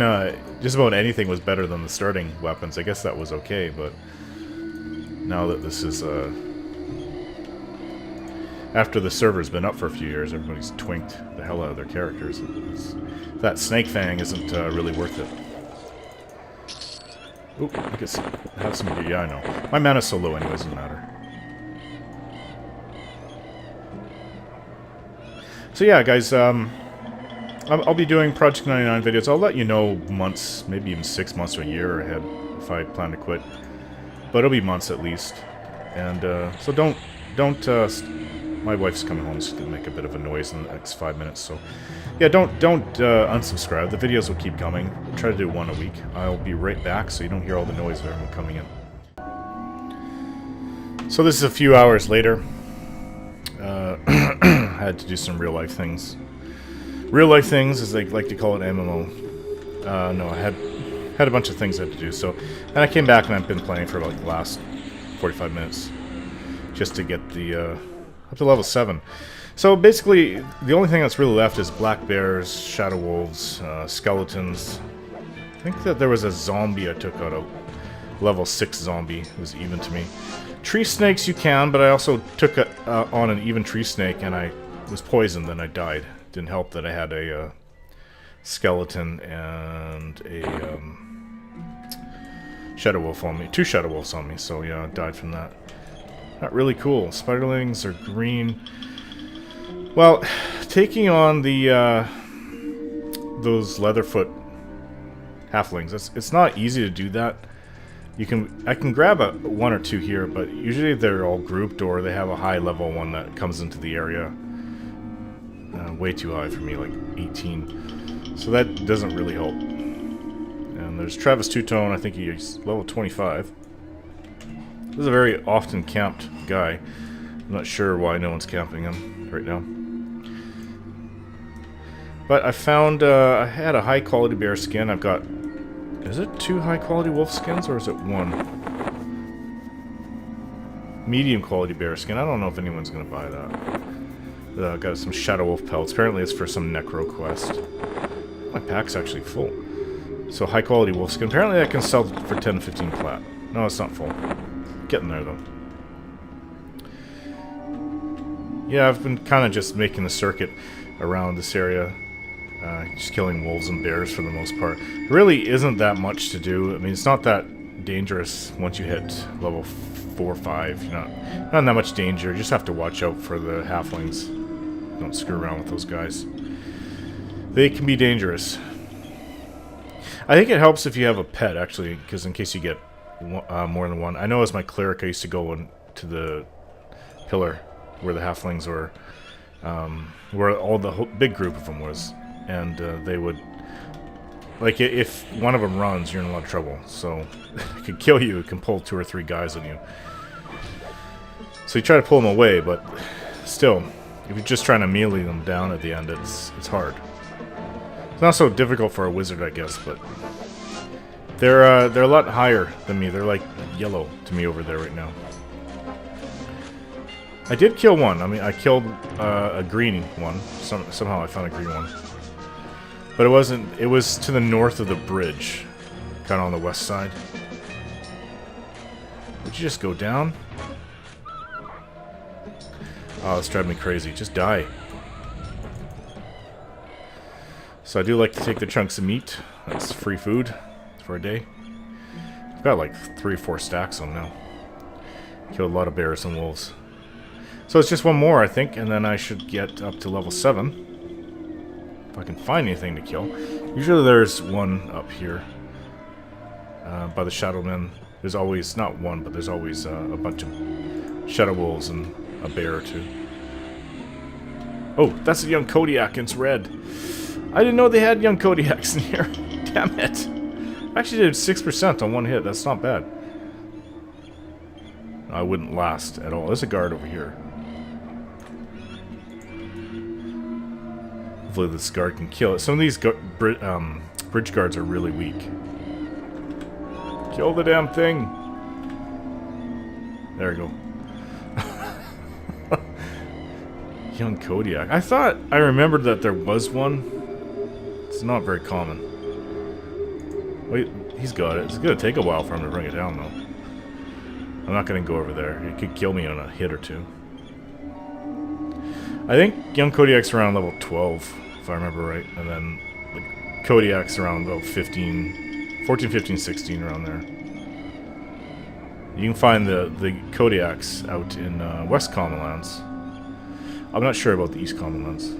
just about anything was better than the starting weapons, I guess that was okay, but now that this is... after the server's been up for a few years, everybody's twinked the hell out of their characters. That Snake Fang isn't really worth it. Oop, I guess have some... Yeah, I know. My mana's so low anyways, doesn't matter. So yeah, guys, I'll be doing Project 99 videos. I'll let you know months, maybe even 6 months or a year ahead if I plan to quit. But it'll be months at least. And so don't my wife's coming home, so she's gonna make a bit of a noise in the next 5 minutes. So yeah, don't unsubscribe. The videos will keep coming. We'll try to do one a week. I'll be right back, so you don't hear all the noise of everyone coming in. So this is a few hours later. I had to do some real life things. Real life things, as they like to call it, MMO. No, I had a bunch of things I had to do. So, and I came back and I've been playing for like the last 45 minutes, just to get the up to level 7. So basically, the only thing that's really left is black bears, shadow wolves, skeletons. I think that there was a zombie I took out, a level 6 zombie. It was even to me. Tree snakes you can, but I also took on an even tree snake and I was poisoned and I died. Didn't help that I had a skeleton and a shadow wolf on me. 2 shadow wolves on me, so yeah, I died from that. Not really cool. Spiderlings are green. Well, taking on the those Leatherfoot halflings, it's not easy to do that. I can grab a 1 or 2 here, but usually they're all grouped or they have a high level one that comes into the area. Way too high for me, like 18. So that doesn't really help. And there's Travis Two-Tone, I think he's level 25. This is a very often camped guy. I'm not sure why no one's camping him right now. But I found, I had a high quality bear skin. I've got, is it 2 high quality wolf skins or is it 1? Medium quality bear skin. I don't know if anyone's going to buy that. Got some shadow wolf pelts. Apparently it's for some necro quest. My pack's actually full. So high quality wolf skin. Apparently I can sell for 10 to 15 plat. No, it's not full. Getting there though. Yeah, I've been kind of just making the circuit around this area. Just killing wolves and bears for the most part. There really isn't that much to do. I mean, it's not that dangerous once you hit level 4 or 5. You're not in that much danger. You just have to watch out for the halflings. Don't screw around with those guys. They can be dangerous. I think it helps if you have a pet, actually, because in case you get more than one. I know as my cleric I used to go into the pillar where the halflings were. where all the big group of them was, and they would, like, if one of them runs, you're in a lot of trouble. So it could kill you. It can pull 2 or 3 guys on you. So you try to pull them away, but still, if you're just trying to melee them down at the end, it's hard. It's not so difficult for a wizard, I guess, but they're a lot higher than me. They're like yellow to me over there right now. I did kill one. I mean, I killed a green one. Somehow I found a green one. But it wasn't... It was to the north of the bridge. Kind of on the west side. Would you just go down? Oh, it's driving me crazy. Just die. So I do like to take the chunks of meat. That's free food for a day. I've got like 3 or 4 stacks on now. Killed a lot of bears and wolves. So it's just one more, I think, and then I should get up to level 7. If I can find anything to kill. Usually there's one up here. By the Shadow Men. There's always, not one, but there's always a bunch of Shadow Wolves and a bear or 2. Oh, that's a young Kodiak, and it's red. I didn't know they had young Kodiaks in here. Damn it. I actually did 6% on one hit. That's not bad. I wouldn't last at all. There's a guard over here. Hopefully this guard can kill it. Some of these bridge guards are really weak. Kill the damn thing. There we go. Young Kodiak. I thought I remembered that there was one. It's not very common. Wait, he's got it. It's gonna take a while for him to bring it down, though. I'm not gonna go over there. He could kill me on a hit or 2. I think young Kodiak's around level 12, if I remember right. And then the Kodiak's around about 14, 15, 16, around there. You can find the Kodiaks out in West Commonlands. I'm not sure about the East Commonlands.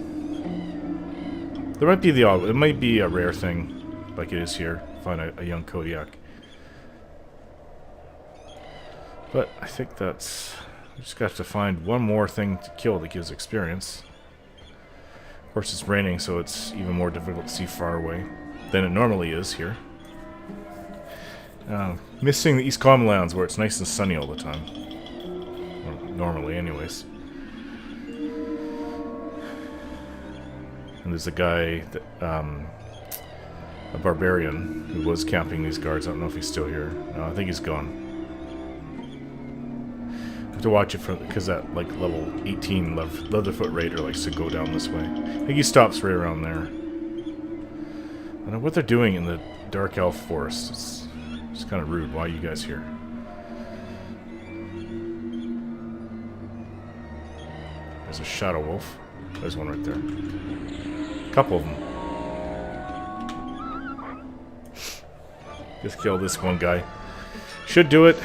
There might be it might be a rare thing, like it is here. Find a young Kodiak. But I think that's... We just got to find one more thing to kill that gives experience. Of course, it's raining, so it's even more difficult to see far away than it normally is here. Missing the East Commonlands, where it's nice and sunny all the time. Well, normally, anyways. And there's a guy, that, a barbarian, who was camping these guards. I don't know if he's still here. No, I think he's gone. I have to watch it from, because that like level 18 Leatherfoot Raider likes to go down this way. I think he stops right around there. I don't know what they're doing in the Dark Elf Forest. It's kind of rude. Why are you guys here? There's a Shadow Wolf. There's one right there. A couple of them. Just kill this one guy. Should do it.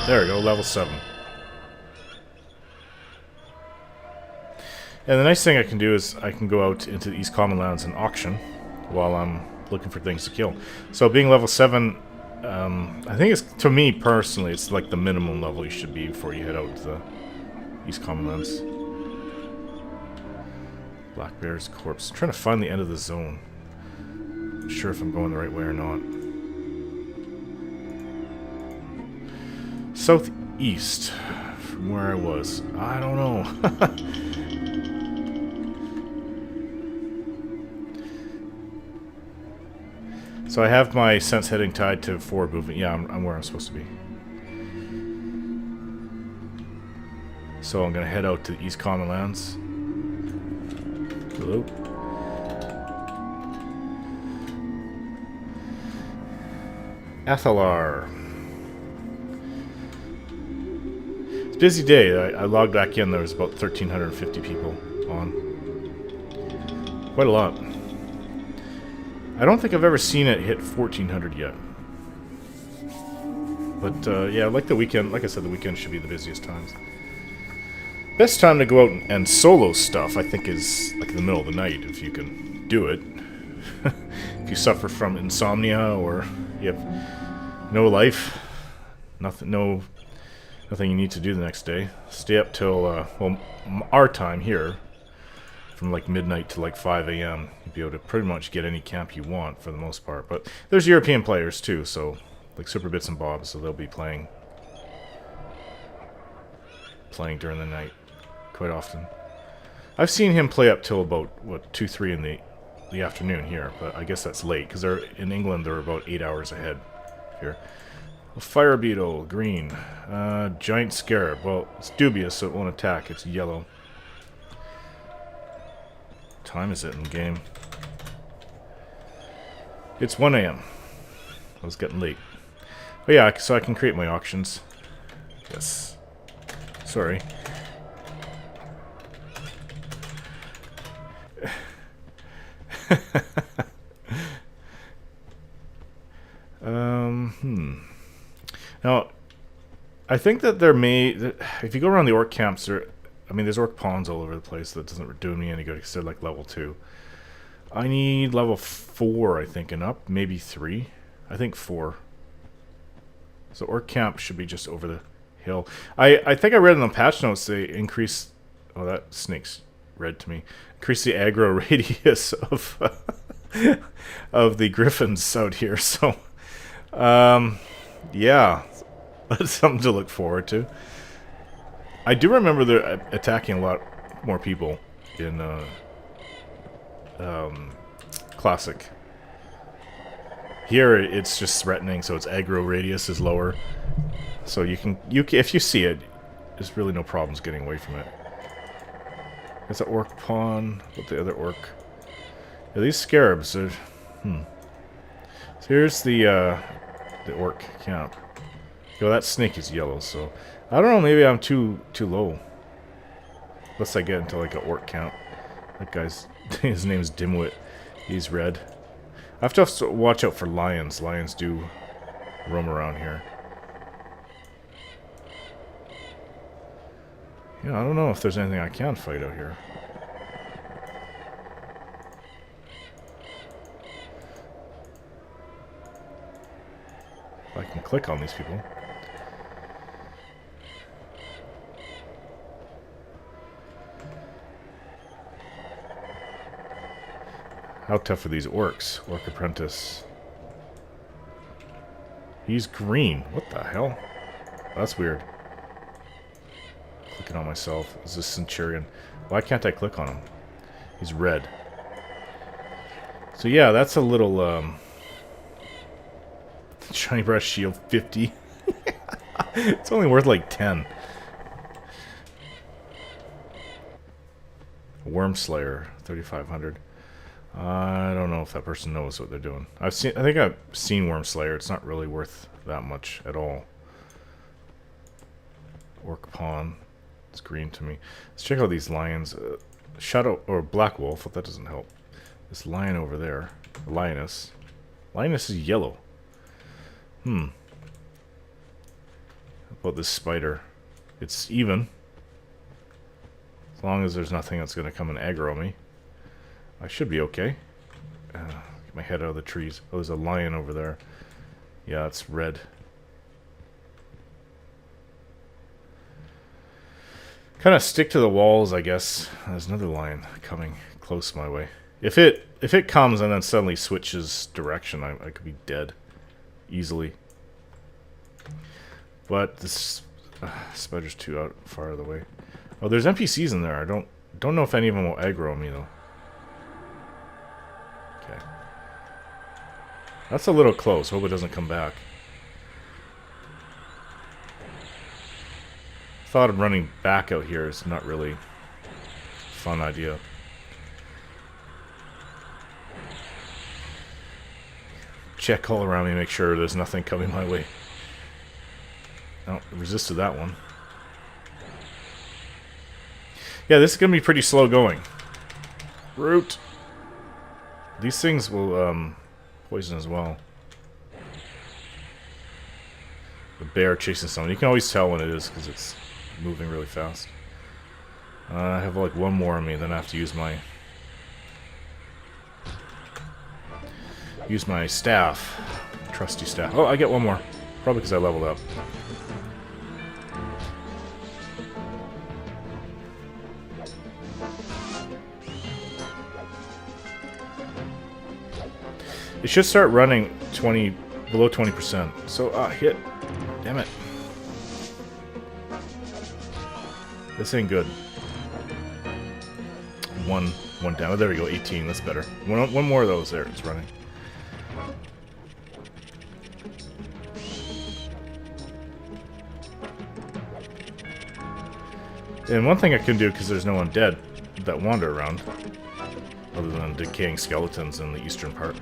There we go, level 7. And the nice thing I can do is I can go out into the East Commonlands and auction while I'm looking for things to kill. So being level 7, I think it's, to me personally, it's like the minimum level you should be before you head out to the East Commonlands. Black Bear's corpse. I'm trying to find the end of the zone. Not sure if I'm going the right way or not. Southeast from where I was. I don't know. So I have my sense heading tied to forward movement. Yeah, I'm where I'm supposed to be. So I'm going to head out to the East Commonlands. Hello. Athalar. It's a busy day. I logged back in. There was about 1,350 people on. Quite a lot. I don't think I've ever seen it hit 1,400 yet. But yeah, like the weekend, like I said, the weekend should be the busiest times. Best time to go out and solo stuff, I think, is like in the middle of the night, if you can do it. If you suffer from insomnia or you have no life, nothing, no Nothing you need to do the next day. Stay up till, well, our time here, from like midnight to like 5 a.m. You'd be able to pretty much get any camp you want for the most part. But there's European players too, so like Super Bits and Bobs, so they'll be playing during the night quite often. I've seen him play up till about, what, 2, 3 in the afternoon here, but I guess that's late, because they're in England, they're about 8 hours ahead here. Fire beetle, green. Giant scarab. Well, it's dubious, so it won't attack. It's yellow. What time is it in the game? It's 1 a.m. I was getting late. But yeah, so I can create my auctions. Yes. Sorry. Now, I think that there may, if you go around the orc camps, there's orc pawns all over the place. That doesn't do me any good because they're like level 2. I need level 4, I think, and up. Maybe 3. I think 4. So orc camp should be just over the hill. I think I read in the patch notes they increase. Oh, that snake's red to me. Increase the aggro radius of of the griffins out here. So, yeah, that's something to look forward to. I do remember they're attacking a lot more people in Classic. Here it's just threatening, so its aggro radius is lower. So you can if you see it, there's really no problems getting away from it. There's an orc pawn. What the other orc? Yeah, these scarabs are. So here's the orc camp. Yo, that snake is yellow, so I don't know. Maybe I'm too low. Unless I get into like an orc camp. That guy's his name's Dimwit. He's red. I have to watch out for lions. Lions do roam around here. Yeah, I don't know if there's anything I can fight out here. If I can click on these people. How tough are these orcs? Orc apprentice. He's green. What the hell? That's weird. Clicking on myself. Is this Centurion? Why can't I click on him? He's red. So yeah, that's a little shiny brush shield 50. It's only worth like 10. Worm Slayer 3500. I don't know if that person knows what they're doing. I think I've seen Worm Slayer. It's not really worth that much at all. Orc Pawn. It's green to me. Let's check out these lions. Shadow or Black Wolf. Well, that doesn't help. This lion over there. Lioness. Lioness is yellow. How about this spider? It's even. As long as there's nothing that's going to come and aggro me. I should be okay. Get my head out of the trees. Oh, there's a lion over there. Yeah, it's red. Kind of stick to the walls, I guess. There's another lion coming close my way. If it comes and then suddenly switches direction, I could be dead easily. But this spider's too far out of the way. Oh, there's NPCs in there. I don't know if any of them will aggro me though. Okay. That's a little close. Hope it doesn't come back. Thought of running back out here is not really a fun idea. Check all around me, make sure there's nothing coming my way. Oh, resisted that one. Yeah, this is going to be pretty slow going. Root. These things will poison as well. The bear chasing someone. You can always tell when it is because it's moving really fast. I have like one more on me, then I have to use my staff. Trusty staff. Oh, I get one more. Probably because I leveled up. It should start running below 20%. So, hit. Damn it. This ain't good. One down. Oh, there we go. 18. That's better. One more of those there. It's running. And one thing I can do, because there's no undead that wander around, other than decaying skeletons in the eastern part,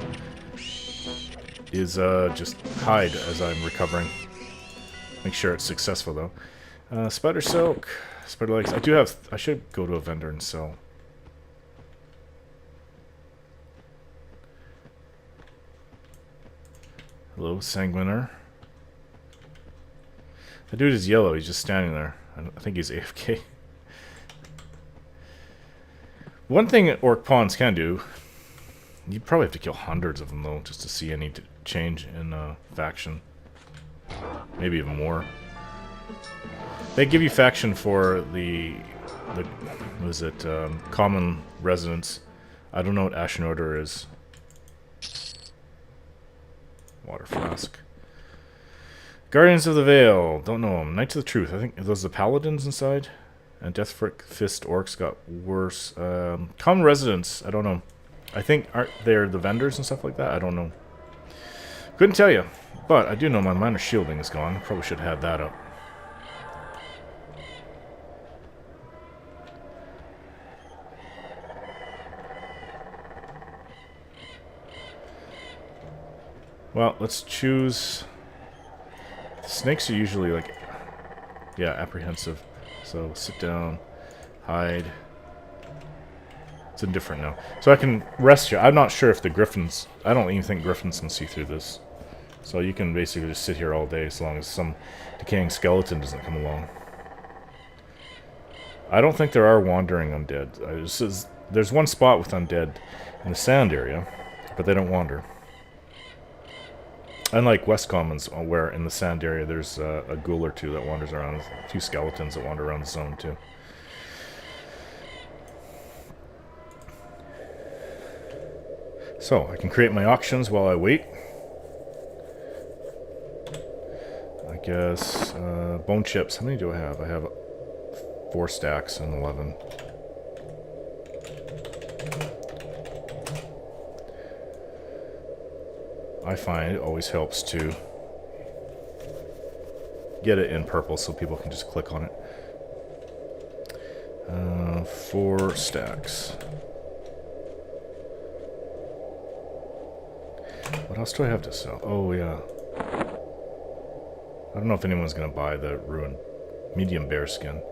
is just hide as I'm recovering. Make sure it's successful, though. Spider silk, spider legs. I should go to a vendor and sell. Hello, Sanguiner. The dude is yellow. He's just standing there. I think he's AFK. One thing orc pawns can do, you probably have to kill hundreds of them though, just to see any change in faction. Maybe even more. They give you faction for the what is it, common residents. I don't know what Ashen Order is. Water flask. Guardians of the Veil, don't know them. Knights of the Truth, I think those are the paladins inside. And Death Fist orcs got worse. Common residents, I don't know. I think they're the vendors and stuff like that. I don't know. Couldn't tell you. But I do know my minor shielding is gone. Probably should have had that up. Well, let's choose... Snakes are usually like... Yeah, apprehensive. So, sit down, hide. It's indifferent now. So I can rest here. I'm not sure if the griffins... I don't even think griffins can see through this. So you can basically just sit here all day as long as some decaying skeleton doesn't come along. I don't think there are wandering undead. There's one spot with undead in the sand area, but they don't wander. Unlike West Commons, where in the sand area there's a ghoul or two that wanders around, a few skeletons that wander around the zone too. So, I can create my auctions while I wait. I guess, bone chips, how many do I have? I have 4 stacks and 11. I find it always helps to get it in purple so people can just click on it. 4 stacks. What else do I have to sell? Oh, yeah. I don't know if anyone's going to buy the ruined medium bear skin.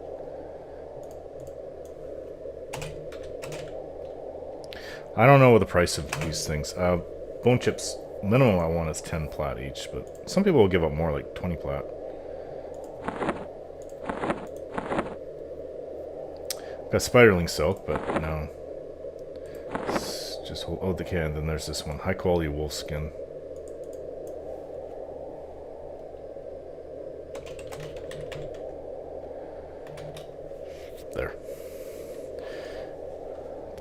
I don't know what the price of these things. Bone chips. Minimum I want is 10 plat each, but some people will give up more, like 20 plat. Got spiderling silk, but no. It's just hold the can. Then there's this one, high quality wolf skin. There.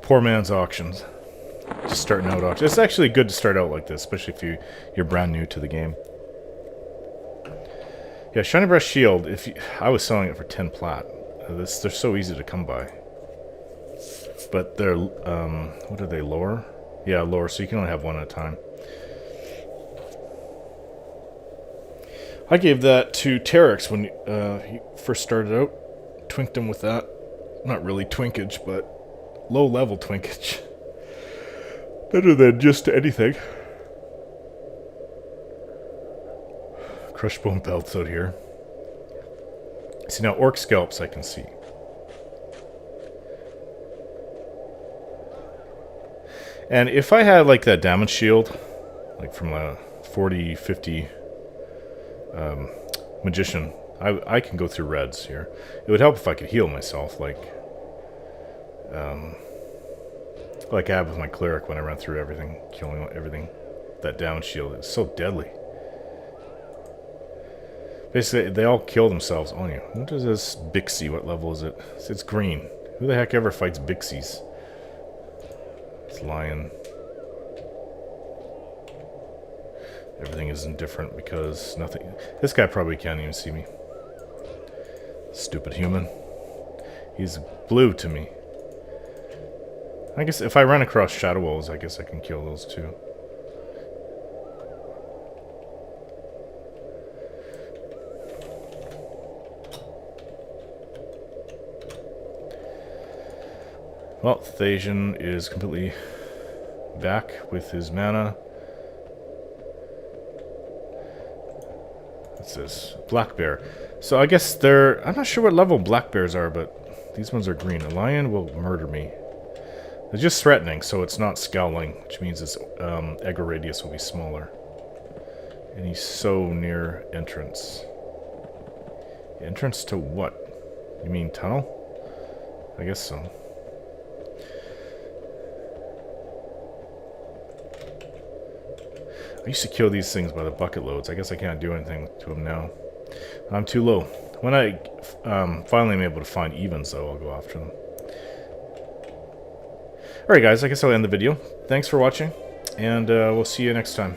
Poor man's auctions. Just starting out auction. It's actually good to start out like this, especially if you're brand new to the game. Yeah, Shiny Breast Shield. I was selling it for 10 plat. They're so easy to come by. But they're what are they, lower? Yeah, lower. So you can only have one at a time. I gave that to Terex when he first started out. Twinked him with that. Not really twinkage, but low level twinkage. Better than just anything. Crushed bone pelts out here. See, now orc scalps I can see. And if I had like that damage shield, like from a 40, 50 magician, I can go through reds here. It would help if I could heal myself, like I have with my cleric when I ran through everything, killing everything. That damage shield is so deadly. Basically, they all kill themselves on you. What is this Bixie? What level is it? It's green. Who the heck ever fights Bixies? It's lion. everything is indifferent because nothing... This guy probably can't even see me. Stupid human. He's blue to me. I guess if I run across shadow walls, I guess I can kill those too. Well, Thasian is completely back with his mana. What's this? Black bear. So I guess they're... I'm not sure what level black bears are, but these ones are green. A lion will murder me. It's just threatening, so it's not scowling, which means its aggro radius will be smaller. And he's so near entrance. Entrance to what? You mean tunnel? I guess so. I used to kill these things by the bucket loads. I guess I can't do anything to them now. I'm too low. When I finally am able to find evens, though, I'll go after them. Alright guys, I guess I'll end the video. Thanks for watching, and we'll see you next time.